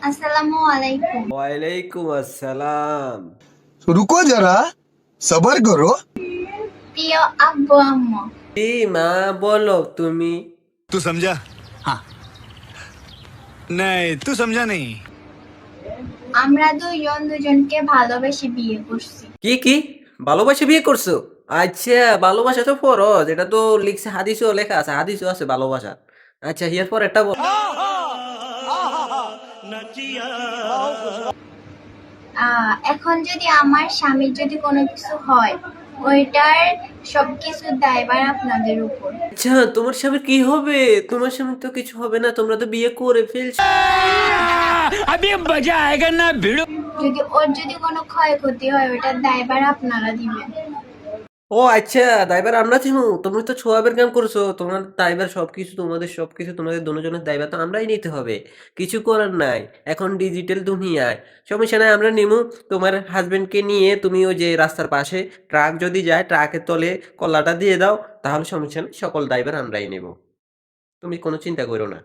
আসসালামু আলাইকুম। ওয়ালাইকুম আসসালাম। रुको जरा सबर करो। প্রিয় আব্বু আম্মু, জি মা, বলো তুমি। तू समझा? हाँ। नहीं, तू समझा नहीं। আমরা দুইজন দুজনকে ভালোবেসে বিয়ে করছি। কি কি ভালোবাসা বিয়ে করছো? আচ্ছা, ভালোবাসা তো ফরজ, এটা তো লিখছে, হাদিসও লেখা আছে, হাদিসও আছে ভালোবাসা। আচ্ছা, এরপর এটা বল। এখন যদি আমার স্বামীর যদি কোনো কিছু হয়, ওইটার সবকিছু দায়ভার আপনাদের উপর। আচ্ছা, তোমার স্বামীর কি হবে? তোমার স্বামীর তো কিছু হবে না, তোমরা তো বিয়ে করে ফেলছো। যদি ওর যদি কোনো ক্ষয়ক্ষতি হয়, ওইটার দায়ভার আপনারা দিবেন। ও আচ্ছা, দায়ভার আমরা দিব? তুমি তো ছোয়াবের কাম করছো, তোমার দায়ভার সবকিছু, তোমাদের সবকিছু, তোমাদের দুজনের দায়ভার তো আমরাই নিতে হবে। কিছু করার নাই, এখন ডিজিটাল দুনিয়ায়। সমস্যা নাই, আমরা নিমু। তোমার হাজবেন্ডকে নিয়ে তুমি ওই যে রাস্তার পাশে ট্রাক যদি যায়, ট্রাকের তলে কল্লাটা দিয়ে দাও, তাহলে সমস্যা নেই, সকল দায়ভার আমরাই নেব। তুমি কোনো চিন্তা করো না।